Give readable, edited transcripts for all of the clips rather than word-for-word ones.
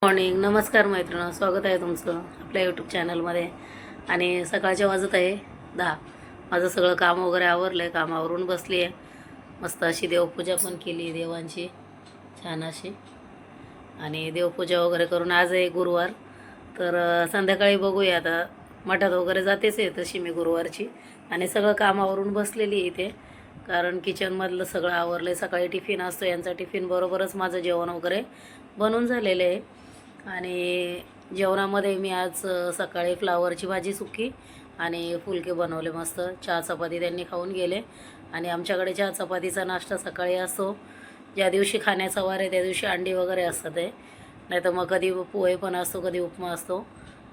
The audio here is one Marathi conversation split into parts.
मॉर्निंग. नमस्कार मैत्रिणी, स्वागत आहे तुमचं आपल्या यूट्यूब चॅनलमध्ये. आणि सकाळच्या वाजत आहे 10. माझं सगळं काम वगैरे आवरलं आहे. कामावरून बसली आहे. मस्त अशी देवपूजा पण केली देवांची छान अशी. आणि देवपूजा वगैरे करून आज आहे गुरुवार, तर संध्याकाळी बघूया. आता मठात वगैरे जातेच आहे तशी मी गुरुवारची. आणि सगळं कामावरून बसलेली इथे, कारण किचनमधलं सगळं आवरलं आहे. सकाळी टिफिन असतो यांचा, टिफिन बरोबरच माझं जेवण वगैरे बनून झालेलं आहे. आणि जेवणामध्ये मी आज सकाळी फ्लावरची भाजी सुकी आणि फुलके बनवले मस्त. चहा चपाती त्यांनी खाऊन गेले. आणि आमच्याकडे चहा चपातीचा नाश्ता सकाळी असतो. ज्या दिवशी खाण्याचा वार आहे त्या दिवशी अंडी वगैरे असतात आहे, नाही तर मग कधी पोहे पण असतो, कधी उपमा असतो.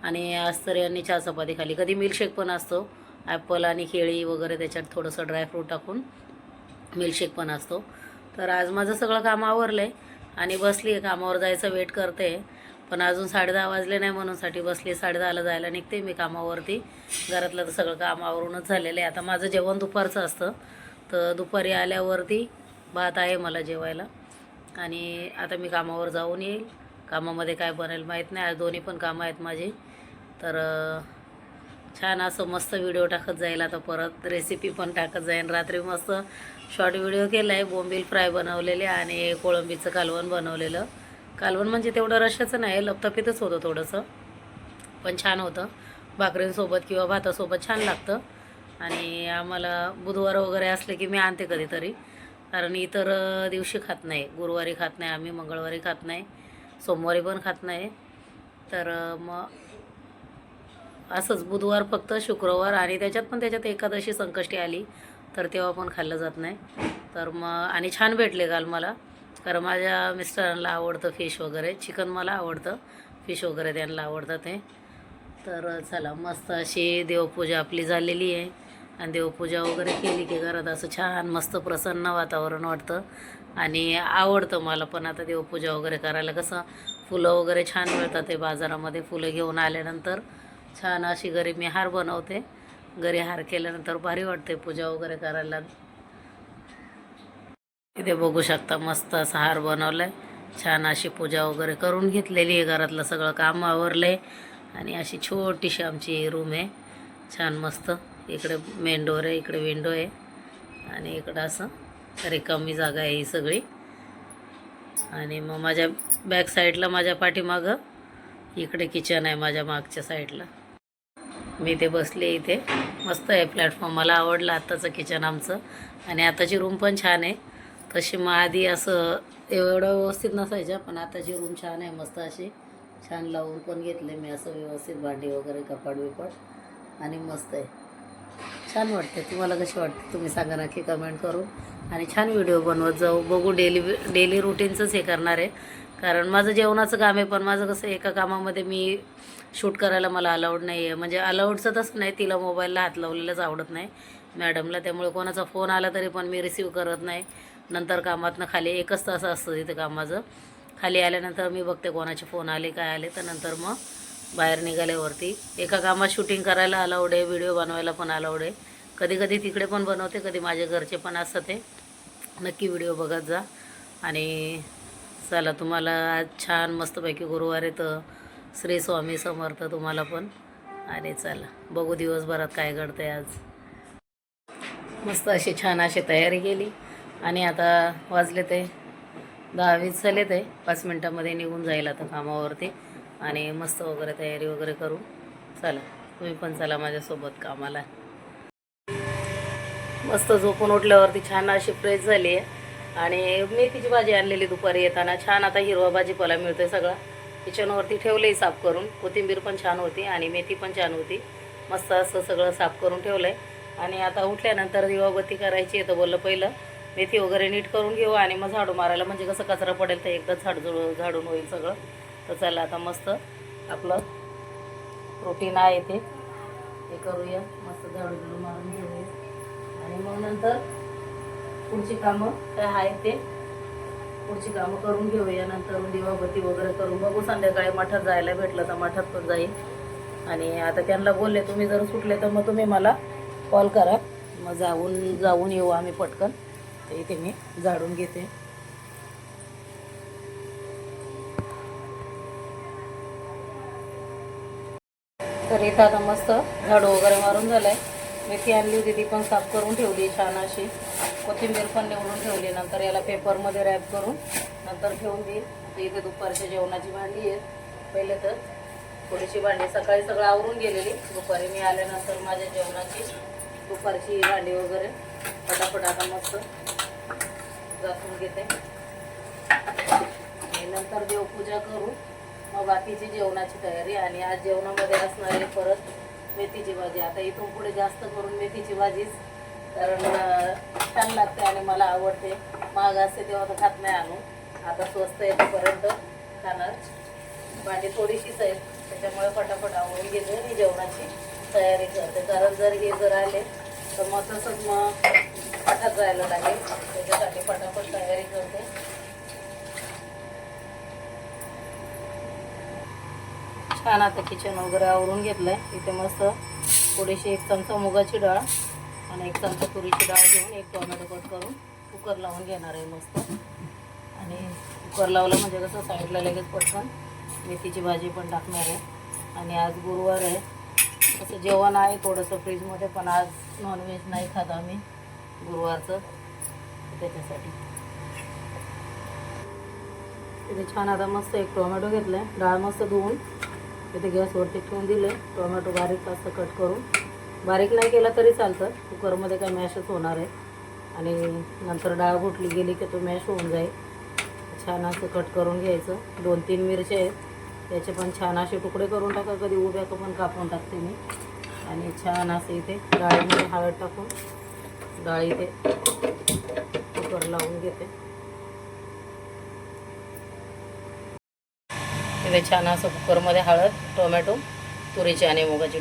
आणि आज तर यांनी चहा चपाती खाली. कधी मिल्कशेक पण असतो, ॲपल आणि केळी वगैरे त्याच्यात थोडंसं ड्रायफ्रूट टाकून मिल्कशेक पण असतो. तर आज माझं सगळं काम आवरलं आहे आणि बसली आहे. कामावर जायचं वेट करते, पण अजून 10:30 वाजले नाही म्हणूनसाठी बसली. 10:30ला जायला निघते मी कामावरती. घरातलं तर सगळं काम आवरूनच झालेलं आहे. आता माझं जेवण दुपारचं असतं, तर दुपारी आल्यावरती भात आहे मला जेवायला. आणि आता मी कामावर जाऊन येईल. कामामध्ये काय बनेल माहीत नाही, आज दोन्ही पण कामं आहेत माझी. तर छान असं मस्त व्हिडिओ टाकत जाईल. आता परत रेसिपी पण टाकत जाईल. रात्री मस्त शॉर्ट व्हिडिओ केला आहे, बोंबील फ्राय बनवलेले आणि कोळंबीचं कालवण बनवलेलं. कालवण म्हणजे तेवढं रश्याचं नाही, लपतपीतच होतं थोडंसं, पण छान होतं. भाकरींसोबत किंवा भातासोबत छान लागतं. आणि आम्हाला बुधवार वगैरे असले की मी आणते कधीतरी, कारण इतर दिवशी खात नाही. गुरुवारी खात नाही आम्ही, मंगळवारी खात नाही, सोमवारी पण खात नाही. तर मग असंच बुधवार फक्त, शुक्रवार आणि त्याच्यात एकादशी संकष्टी आली तर तेव्हा पण खाल्लं जात नाही. तर मग आणि छान भेटले काल मला, कारण माझ्या मिस्टरांना आवडतं फिश वगैरे. चिकन मला आवडतं, फिश वगैरे त्यांना आवडतं ते. तर चला, मस्त अशी देवपूजा आपली झालेली आहे. आणि देवपूजा वगैरे केली की घरात असं छान मस्त प्रसन्न वातावरण वाटतं. आणि आवडतं मला पण आता देवपूजा वगैरे करायला. कसं फुलं वगैरे छान मिळतात ते बाजारामध्ये. फुलं घेऊन आल्यानंतर छान अशी घरी मी हार बनवते. घरी हार केल्यानंतर भारी वाटते पूजा वगैरे करायला. इथे बघू शकता मस्त असा हार बनवला आहे. छान अशी पूजा वगैरे करून घेतलेली आहे. घरातलं सगळं काम आवरलं आहे. आणि अशी छोटीशी आमची रूम आहे, छान मस्त. इकडे मेन डोर आहे, इकडे विंडो आहे आणि इकडं असं रिकामी जागा आहे ही सगळी. आणि मग माझ्या बॅक साईडला, माझ्या पाठीमागं इकडे किचन आहे माझ्या मागच्या साईडला. मी ते बसले इथे, मस्त आहे प्लॅटफॉर्म. मला आवडलं आत्ताचं किचन आमचं. आणि आताची रूम पण छान आहे. तशी मग आधी असं एवढं व्यवस्थित नसायच्या, पण आताची रूम छान आहे मस्त अशी. छान लावून पण घेतले मी असं व्यवस्थित, भांडी वगैरे कपाट बिपाट. आणि मस्त आहे, छान वाटते. तुम्हाला कशी वाटते तुम्ही सांगा नक्की कमेंट करून. आणि छान व्हिडिओ बनवत जाऊ. बघू, डेली रुटीनचंच हे करणार आहे, कारण माझं जेवणाचं काम आहे. पण माझं कसं एका कामामध्ये मी शूट करायला मला अलाउड नाही आहे. म्हणजे अलाउडचं तसं नाही, तिला मोबाईलला हात लावलेलंच आवडत नाही मॅडमला. त्यामुळे कोणाचा फोन आला तरी पण मी रिसीव करत नाही. नंतर कामातनं खाली 1च तास असतं तिथे कामाचं. खाली आल्यानंतर मी बघते कोणाचे फोन आले काय आले, तर नंतर मग बाहेर निघाल्यावरती एका कामात शूटिंग करायला अलाउड आहे, व्हिडिओ बनवायला पण अलाउड आहे. कधी कधी तिकडे पण बनवते, कधी माझे घरचे पण असतात ते. नक्की व्हिडिओ बघत जा. आणि चला, तुम्हाला आज छान मस्तपैकी गुरुवार आहे, तर श्री स्वामी समर्थ तुम्हाला पण. आणि चला बघू दिवसभरात काय घडतं आहे आज. मस्त अशी छान अशी तयारी केली. आणि आता वाजले ते 10-20 झाले. ते 5 मिनटामध्ये निघून जाईल आता कामावरती. आणि मस्त वगैरे तयारी वगैरे करू. चला, तुम्ही पण चला माझ्यासोबत कामाला. मस्त झोपून उठल्यावरती छान अशी फ्रेश झाली आहे. आणि मेथीची भाजी आणलेली दुपारी येताना. छान आता हिरवा भाजीपाला मिळतो आहे सगळा. किचनवरती ठेवलं साफ करून. कोथिंबीर पण छान होती आणि मेथी पण छान होती. मस्त असं सगळं साफ करून ठेवलं आहे. आणि आता उठल्यानंतर दिवाबत्ती करायची आहे, तर बोललं पहिलं मेथी वगैरे नीट करून घेऊ आणि मग झाडू मारायला, म्हणजे कसं कचरा पडेल तर एकदाच झाडून होईल सगळं. तर चला आता मस्त आपलं रुटीन आहे ते करूया. मस्त झाडू मारून घेऊया आणि मग नंतर पुढची कामं काय आहेत ते पुढची कामं करून घेऊया. नंतर दिवाबत्ती वगैरे करून बघू. संध्याकाळी मठात जायला भेटलं तर मठात पण जाईल. आणि आता त्यांना बोलले, तुम्ही जर सुटले तर मग तुम्ही मला कॉल करा, मग जाऊन येऊ आम्ही पटकन. तर इथे मी झाडून घेते. तर इथं आता मस्त झाडू वगैरे मारून झालं आहे. मेथी आणली होती ती पण साफ करून ठेवली छान अशी. कोथिंबीर पण निवडून ठेवली. नंतर याला पेपरमध्ये रॅप करून नंतर ठेवून देईल. तर इथे दुपारच्या जेवणाची भांडी आहेत. पहिले तर थोडीशी भांडी सकाळी सगळं आवरून गेलेली. दुपारी मी आल्यानंतर माझ्या जेवणाची दुपारची भांडी वगैरे फटाफट आता मस्त घासून घेते. आणि नंतर देवपूजा करू, मग बाकीची जेवणाची तयारी. आणि आज जेवणामध्ये असणार आहे परत मेथीची भाजी. आता इथून पुढे जास्त करून मेथीची भाजीच, कारण छान लागते आणि मला आवडते. महाग असते तेव्हा तर खात नाही आणून, आता स्वस्त येतेपर्यंत खाणार. भांडी थोडीशीच आहेत त्याच्यामुळे फटाफट आवडून घेते आणि जेवणाची तयारी करते. कारण जर हे जर आले तर मग तसंच मग पटात जायला लागेल, त्याच्यासाठी फटाफट तयारी करते. छान आता किचन वगैरे आवरून घेतलंय. इथे मस्त थोडीशी 1 चमचा मुगाची डाळ आणि 1 चमचा तुरीची डाळ घेऊन 1 टोमॅटो कट करून कुकर लावून घेणार आहे मस्त. आणि कुकर लावलं म्हणजे कसं साईडला लगेच पटकन मेथीची भाजी पण टाकणार आहे. आणि आज गुरुवार आहे, तसं जेवण आहे थोडंसं फ्रीजमध्ये, पण आज नॉनव्हेज नाही खात आम्ही गुरुवारचं, त्याच्यासाठी. इथे छान आता मस्त 1 टोमॅटो घेतला आहे. डाळ मस्त धुवून इथे गॅसवरती ठेवून दिले. टोमॅटो बारीक असं कट करून, बारीक नाही केला तरी चालतं, कुकरमध्ये काय मॅशच होणार आहे. आणि नंतर डाळ घुटली गेली की तो मॅश होऊन जाईल. छान असं कट करून घ्यायचं. 2-3 मिरच्या आहेत, त्याचे पण छान असे तुकडे करून टाका, कधी उभ्या पण कापून टाकते मी. आणि छान असं इथे डाळीमध्ये हळद टाकून डाळ इथे कुकर लावून घेते. इथे छान असं कुकरमध्ये हळद, टोमॅटो, तुरीची आणि मुगाची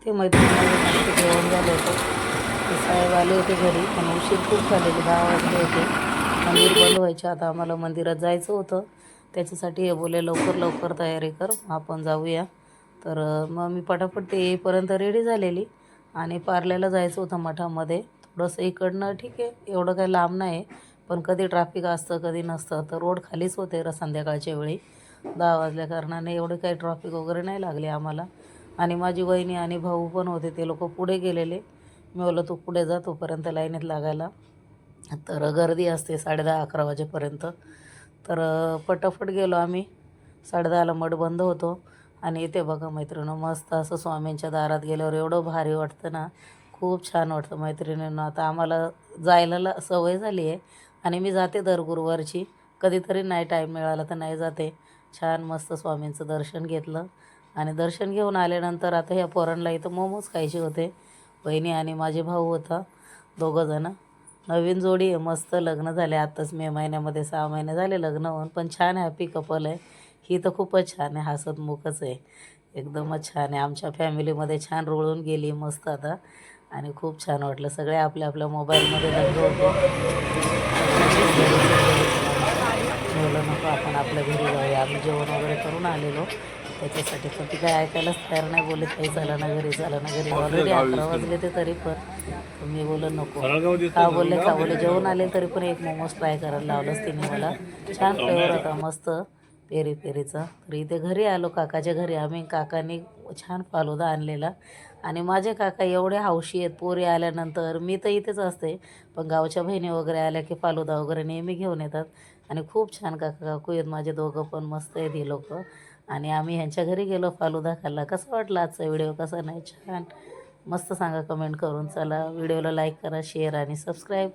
ते मैत्रिणीमध्ये जेवण झालं होतं. ते साहेब आले होते घरी, पण उशीर खूप झालेले, 10 वाजले होते. मंदिर बंद व्हायचे. आता आम्हाला मंदिरात जायचं होतं, त्याच्यासाठी हे बोले लवकर लवकर तयारी कर, आपण जाऊया. तर मग मी पटापट ते येईपर्यंत रेडी झालेली. आणि पार्ल्याला जायचं होतं मठामध्ये. थोडंसं इकडनं ठीक आहे, एवढं काही लांब नाही, पण कधी ट्रॅफिक असतं कधी नसतं. तर रोड खालीच होते संध्याकाळच्या वेळी, 10 वाजल्या कारणाने एवढे काही ट्रॅफिक वगैरे नाही लागले आम्हाला. आणि माझी वहिनी आणि भाऊ पण होते, ते लोक पुढे गेलेले. मी बोललो तू पुढे जा, तोपर्यंत लाईनीत लागायला. तर गर्दी असते 10:30-11 वाजेपर्यंत. तर पटापट गेलो आम्ही. 10:30ला मठ बंद होतो. आणि इथे बघा मैत्रिणी, मस्त असं स्वामींच्या दारात गेल्यावर एवढं भारी वाटतं ना, खूप छान वाटतं मैत्रिणींना. आता आम्हाला जायला सवय झाली आहे आणि मी जाते दर गुरुवारची. कधीतरी नाही टाईम मिळाला तर नाही जाते. छान मस्त स्वामींचं दर्शन घेतलं. आणि दर्शन घेऊन आल्यानंतर आता ह्या पोरांना इथं मोमोज खायचे होते. वहिनी आणि माझे भाऊ होता, 2 जण. नवीन जोडी आहे, मस्त लग्न झाले आत्ताच मे महिन्यामध्ये, 6 महिने झाले लग्न होऊन. पण छान हॅपी कपल आहे. ही तर खूपच छान आहे, हसतमुखच आहे, एकदमच छान आहे. आमच्या फॅमिलीमध्ये छान रुळून गेली मस्त आता. आणि खूप छान वाटलं. सगळे आपल्या आपल्या मोबाईलमध्ये दंग होते. बोललं नको आपण आपल्या घरी जाऊया. आम्ही जेवण वगैरे करून आलेलो त्याच्यासाठी, पण ती काय ऐकायलाच तयार नाही. बोलत काही चला ना घरी, चला ना घरी. ऑलरेडी 11 वाजले ते तरी पण मी बोललं नको. का बोलले जेवण आले तरी पण एक मोमोज ट्राय करायला लावलंच तिने मला. छान फ्लेवर होता मस्त. पेरी पेरीचा. तर इथे घरी आलो काकाच्या घरी आम्ही. काकांनी छान फालुदा आणलेला आणि माझे काका एवढे हौशी आहेत. पोरी आल्यानंतर मी तर इथेच असते, पण गावच्या बहिणी वगैरे आल्या की फालुदा वगैरे नेहमी घेऊन येतात आणि खूप छान काका काकू आहेत माझे दोघं पण. मस्त आहेत ही लोकं. आणि आम्ही ह्यांच्या घरी गेलो, फालुदा खाल्ला. कसा वाटला आजचा व्हिडिओ? कसा नाही? छान मस्त सांगा कमेंट करून. चला व्हिडिओला लाईक करा, शेअर आणि सबस्क्राईब